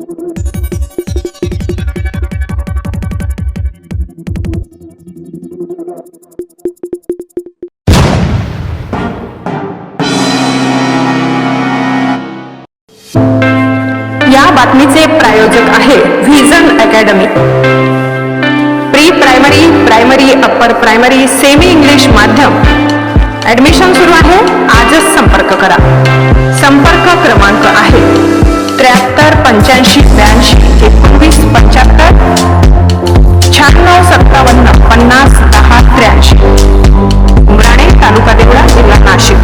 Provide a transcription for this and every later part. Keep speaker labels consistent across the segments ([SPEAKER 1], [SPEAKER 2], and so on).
[SPEAKER 1] या बातमीचे प्रायोजक आहे vision academy. Pre primary, primary, upper primary, semi English माध्यम ऍडमिशन सुरू आहे। आजच संपर्क करा। संपर्क क्रमांक आहे 73 85 82 19 75 96 57 50 10 83। उमराणे, तालुका देवळा, जिल्हा नाशिक।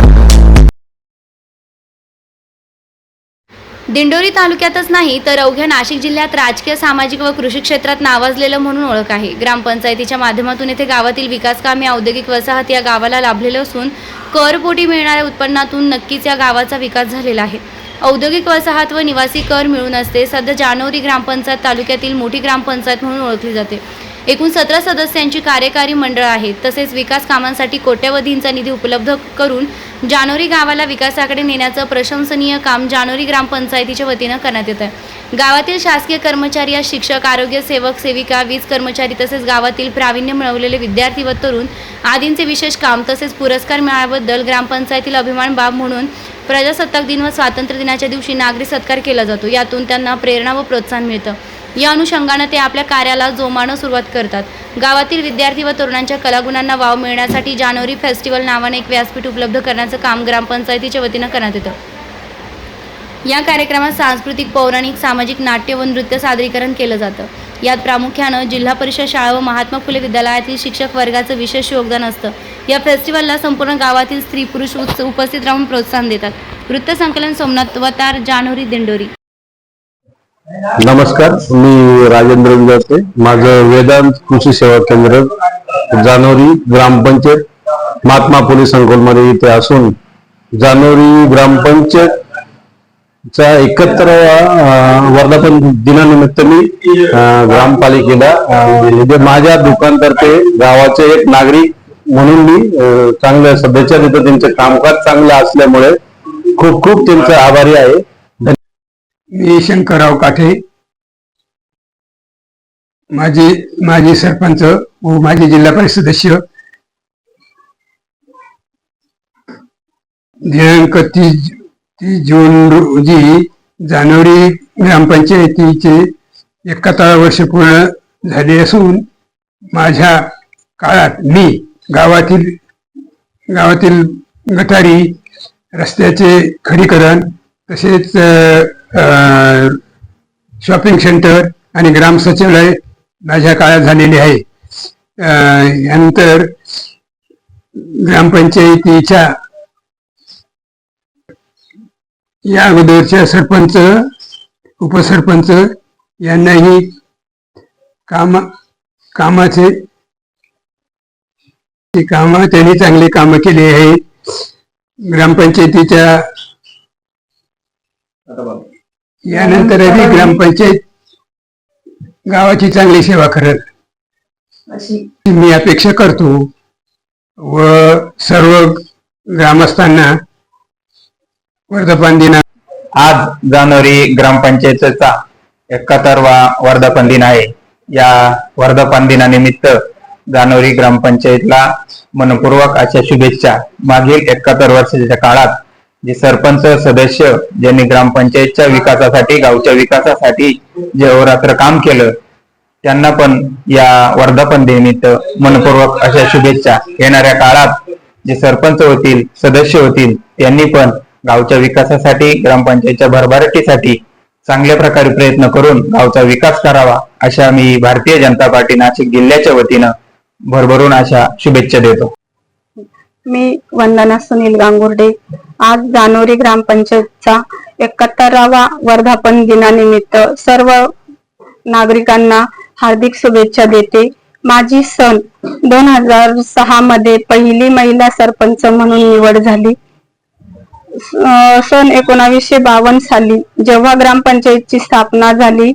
[SPEAKER 2] दिंडोरी तालुक्यातच नाही तर अवघ्या नाशिक जिल्ह्यात राजकीय, सामाजिक व कृषी क्षेत्रात नावाजलेलं म्हणून ओळख आहे। ग्रामपंचायतीच्या माध्यमातून येथे गावातील विकास कामे, औद्योगिक वसाहत या गावाला लाभलेलं असून करपोटी मिळणाऱ्या उत्पन्नातून नक्कीच या गावाचा विकास झालेला आहे। औद्योगिक वसाहत व निवासी कर मिळून असते। सध्या जानोरी ग्रामपंचायत तालुक्यातील मोठी ग्रामपंचायत म्हणून ओळखली जाते। एकूण 17 सदस्यांची कार्यकारी मंडळ आहेत। तसेच विकास कामांसाठी कोट्यवधींचा निधी उपलब्ध करून जानोरी गावाला विकासाकडे नेण्याचं प्रशंसनीय काम जानोरी ग्रामपंचायतीच्या वतीनं करण्यात येत आहे। गावातील शासकीय कर्मचारी, शिक्षक, आरोग्य सेवक, सेविका, वीज कर्मचारी तसेच गावातील प्रावीण्य मिळवलेले विद्यार्थी व तरुण आदींचे विशेष काम तसेच पुरस्कार मिळाल्याबद्दल ग्रामपंचायतीला अभिमान बाब म्हणून प्रजासत्ताक दिन व स्वातंत्र्य दिनाच्या दिवशी नागरी सत्कार केला जातो। यातून त्यांना प्रेरणा व प्रोत्साहन मिळतं। या अनुषंगाने ते आपल्या कार्याला जोमानं सुरुवात करतात। गावातील विद्यार्थी व तरुणांच्या कलागुणांना वाव मिळण्यासाठी जानोरी फेस्टिवल नावाने एक व्यासपीठ उपलब्ध करण्याचं काम ग्रामपंचायतीच्या वतीनं करण्यात येतं। या कार्यक्रमात सांस्कृतिक, पौराणिक, सामाजिक, नाट्य व नृत्य सादरीकरण केलं जातं। यात प्रामुख्यानं जिल्हा परिषद शाळा व महात्मा फुले विद्यालयातील शिक्षक वर्गाचं विशेष योगदान असतं। या फेस्टिवलला संपूर्ण गावातील स्त्री पुरुष उपस्थित राहून प्रोत्साहन देतात। वृत्तसंकलन सोमनाथ वतार, जानोरी, दिंडोरी।
[SPEAKER 3] नमस्कार, मी राजेंद्र विलाते। माझं वेदांत कृषी सेवा केंद्र जानोरी ग्रामपंचायत महात्मा फुले संकुलमध्ये इथे असून जानोरी ग्रामपंचायत चा 71वा वर्धापन दिनानिमित्त मी ग्रामपालिकेला माझ्या दुकानतर्फे गावाचे एक नागरिक म्हणून मी चांगल्या सध्याच्या तिथं त्यांचे कामकाज चांगले असल्यामुळे खूप खूप त्यांचे आभारी आहे।
[SPEAKER 4] मी शंकरराव काठे, माजी सरपंच व माजी जिल्हा परिषद सदस्य। दिनांक 30 जून रोजी जानोरी ग्रामपंचायतीचे 71 वर्ष पूर्ण झाले असून माझ्या काळात मी गावातील गटारी, रस्त्याचे खडीकरण तसेच शॉपिंग सेंटर आणि ग्राम सचिवालय माझ्या काळात झालेले आहे। यानंतर ग्रामपंचायतीच्या या अगोदरच्या सरपंच, उपसरपंच यांनाही त्यांनी चांगले काम केले आहे। ग्रामपंचायतीच्या यानंतरही ग्रामपंचायत गावाची चांगली सेवा करत अशी मी अपेक्षा करतो व सर्व ग्रामस्थांना वर्धापन दिना।
[SPEAKER 5] आज जानोरी ग्रामपंचायतीचा 71वा वर्धापन दिन आहे। या वर्धापन दिनानिमित्त जानोरी ग्रामपंचायतीला मनपूर्वक अशा शुभेच्छा। मागील 71 वर्षाच्या काळात जे सरपंच सदस्य ज्यांनी ग्रामपंचायतच्या विकासासाठी, गावच्या विकासासाठी जे अहोरात्र काम केलं त्यांना पण या वर्धापन दिनानिमित्त मनपूर्वक अशा शुभेच्छा। येणाऱ्या काळात जे सरपंच होतील, सदस्य होतील त्यांनी पण गावच्या विकासासाठी, ग्रामपंचायतच्या भरभराटीसाठी चांगल्या प्रकारे प्रयत्न करून गावचा विकास करावा अशा मी भारतीय जनता पार्टी नाशिक जिल्ह्याच्या वतीनं भरभरून अशा शुभेच्छा देतो।
[SPEAKER 6] मी वंदना सुनील गांगुर्डे आज जानोरी ग्रामपंचायतचा 71वा वर्धापन दिनानिमित्त सर्व नागरिकांना हार्दिक शुभेच्छा देते। माझी सन 2006 मध्ये पहिली महिला सरपंच म्हणून निवड झाली। सन 1952 साली जेव्हा ग्रामपंचायतची स्थापना झाली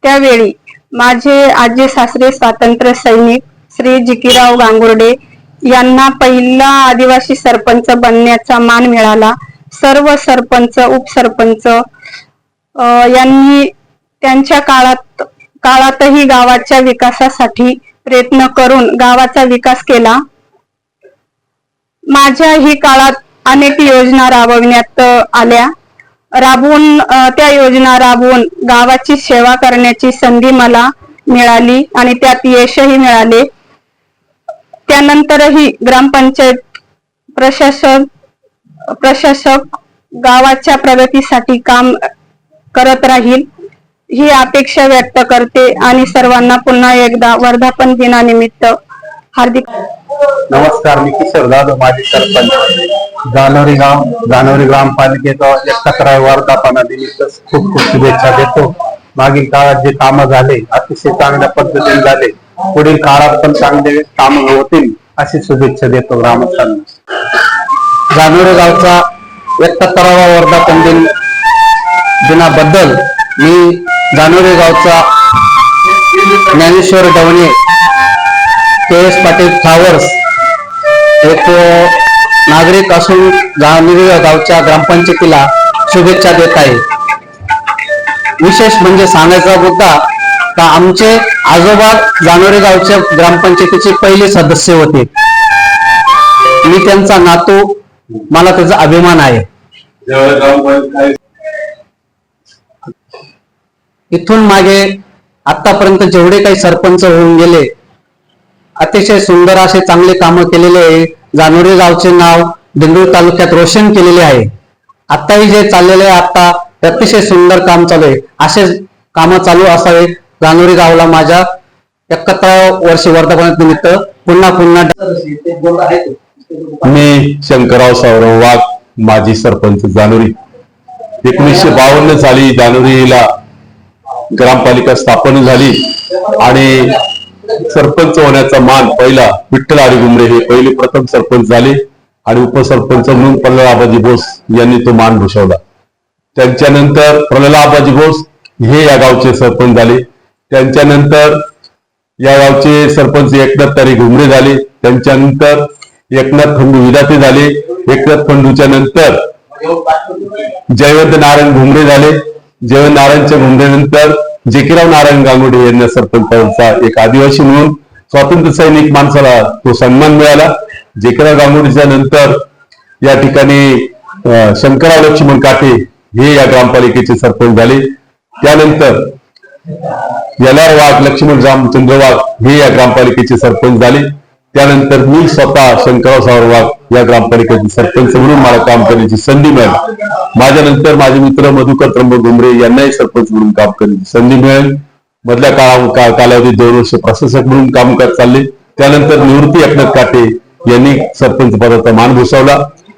[SPEAKER 6] त्यावेळी माझे आजी सासरे स्वातंत्र्य सैनिक श्री जिकीराव गांगुर्डे यांना पहिला आदिवासी सरपंच बनण्याचा मान मिळाला। सर्व सरपंच, उपसरपंच यांनी त्यांच्या काळातही गावाच्या विकासासाठी प्रयत्न करून गावाचा विकास केला. माझ्याही काळात अनेक योजना राबविण्यात आल्या. त्या योजना राबवून गावाची सेवा करण्याची संधी मला मिळाली आणि त्यात यशही मिळाले. त्यानंतरही ग्रामपंचायत प्रशासक गावाच्या प्रगतीसाठी काम करत राहील ही अपेक्षा व्यक्त करते आणि सर्वांना पुन्हा एकदा वर्धापन दिनानिमित्त हार्दिक
[SPEAKER 3] नमस्कार. मी किशोर जाधव, माजी सरपंच, जानोरी ग्रामपालिकेचा 71व्या वर्धापनानिमित्त खूप खूप शुभेच्छा देतो. मागील काळात जे कामं झाले अतिशय चांगल्या पद्धतीने झाले, पुढील काळात पण चांगले कामं होतील अशी शुभेच्छा देतो ग्रामस्थांना. जानोरी गावचा 71वा वर्धापन दिनाबद्दल मी जानोरी गावचा ज्ञानेश्वर डवणे, KS पाटील फ्लावर्स एक नागरिक असून जानोरी गावच्या ग्रामपंचायतीला शुभेच्छा देत आहे. विशेष म्हणजे सांगायचा मुद्दा का आमचे आजोबा जानोरी गावच्या ग्रामपंचायतीचे पहिले सदस्य होते. मी त्यांचा नातू, मला त्याचा अभिमान आहे. इथून मागे आतापर्यंत जेवढे काही सरपंच होऊन गेले अतिशय सुंदर असे चांगले कामं केलेले आहे. जानोरी गावचे नाव दिंडोरी तालुक्यात रोशन केलेले आहे. आताही जे चाललेले आहे आता अतिशय सुंदर काम चालू आहे. असे कामं चालू असावे. जानोरी गावला माझ्या 71व्या वर्षी वर्धापनानिमित्त पुन्हा
[SPEAKER 7] मी शंकरराव सावराव वाघ, माजी सरपंच जानोरी. 1952 साली जानोरीला ग्रामपालिका स्थापन झाली आणि सरपंच होण्याचा मान पहिला विठ्ठल हरी घुमरे हे पहिले प्रथम सरपंच झाले आणि उपसरपंच म्हणून प्रल्हाद आबाजी बोस यांनी तो मान भूषवला. त्यांच्यानंतर प्रल्हाद आबाजी बोस हे या गावचे सरपंच झाले. त्यांच्यानंतर या गावचे सरपंच एकनाथ हरी घुमरे झाले. त्यांच्यानंतर एकनाथ खंडू विधाते झाले. एकनाथ खंडूच्या नंतर जयवंत नारायण घुमरे झाले. जयवंत नारायणच्या घुमरेनंतर जेकीराव नारायण गांगुडे यांना सरपंचाचा एक आदिवासी म्हणून स्वातंत्र्य सैनिक माणसाला तो सन्मान मिळाला. जेकीराव गांगुडेच्या नंतर या ठिकाणी शंकरराव लक्ष्मण काटे हे या ग्रामपालिकेचे सरपंच झाले. त्यानंतर यलार वाघ, लक्ष्मण रामचंद्र वाघ हे या ग्रामपालिकेचे सरपंच झाले. त्यानंतर मी स्वतः शंकरराव सावराव वाघ या ग्रामपालिकेचे सरपंच म्हणून मला काम करण्याची संधी मिळाली. माझ्यानंतर माझे मित्र मधुकर त्र्यंबक घुमरे यांनाही सरपंच म्हणून काम करण्याची संधी मिळाली. मधल्या कालावधीत 2 वर्ष प्रशासक म्हणून काम करत चालले. त्यानंतर निवृत्ती एकनाथ काटे यांनी सरपंच पदाचा मान भूषवला.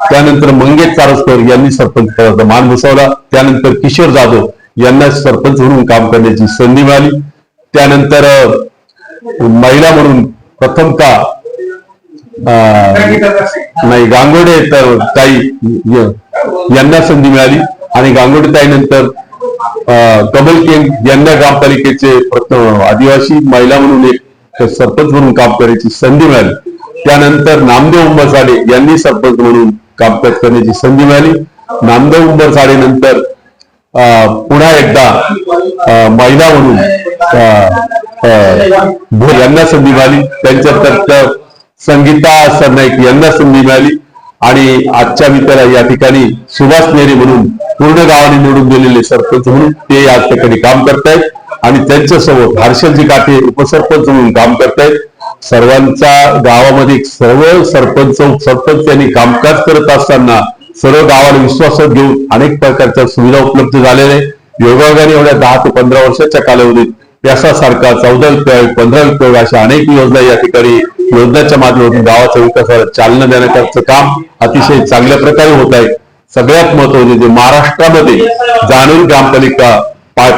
[SPEAKER 7] त्यानंतर मंगेश चारसकर यांनी सरपंच पदाचा मान भूषवला. त्यानंतर किशोर जाधव यांना सरपंच म्हणून काम करण्याची संधी मिळाली. त्यानंतर महिला म्हणून प्रथमतः नाही गांगोडे ताई यांना संधी मिळाली आणि गांगोडे ताई नंतर कमल केंग यांना ग्रामपालिकेचे प्रथम आदिवासी महिला म्हणून एक सरपंच म्हणून काम करण्याची संधी मिळाली. त्यानंतर नामदेव उंबरसाडे यांनी सरपंच म्हणून काम करण्याची संधी मिळाली. नामदेव उंबरसाडे नंतर पुन्हा एकदा महिला म्हणून यांना संधी मिळाली. त्यांच्यानंतर संगीता सरनाईक यांना संधी मिळाली आणि आजच्या मित्राला या ठिकाणी सुभाष नेरे म्हणून पूर्ण गावाने निवडून दिलेले सरपंच म्हणून ते आज ठिकाणी काम करतायत आणि त्यांच्यासोबत हर्षलजी काटे उपसरपंच म्हणून काम करतायत. सर्वांचा गावामध्ये सर्व सरपंच यांनी कामकाज करत असताना सर्व गावाला विश्वासात घेऊन अनेक प्रकारच्या सुविधा उपलब्ध झालेल्या आहेत. योगायोगाने एवढ्या 10 ते 15 वर्षाच्या कालावधीत प्यासासारखा 14 विभाग 15 विभाग अशा अनेक योजना या ठिकाणी योजनेच्या माध्यमातून गावाच्या विकासाला चालना देण्याचं काम अतिशय चांगल्या प्रकारे होत आहे. सगळ्यात महत्त्वाचे जे महाराष्ट्रामध्ये जानोरी ग्रामपालिका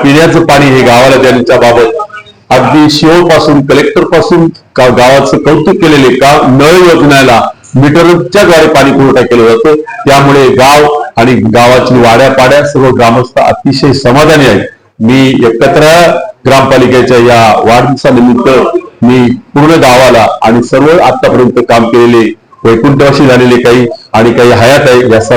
[SPEAKER 7] पिण्याचं पाणी हे गावाला देण्याच्या बाबत अगदी शिओ पासून कलेक्टर पासून गावाचं कौतुक केलेले का नळ योजनेला मीटरच्या द्वारे पाणी पुरवठा केला जातो. त्यामुळे गाव आणि गावाची वाड्या सर्व ग्रामस्थ अतिशय समाधानी आहेत. मी 71 ग्रामपालिकेच्या या वाढदिवसानिमित्त मी पूर्ण गावाला आणि सर्व आतापर्यंत काम केलेले वैकुंठवासी झालेले काही आणि काही हयात आहे या सर्व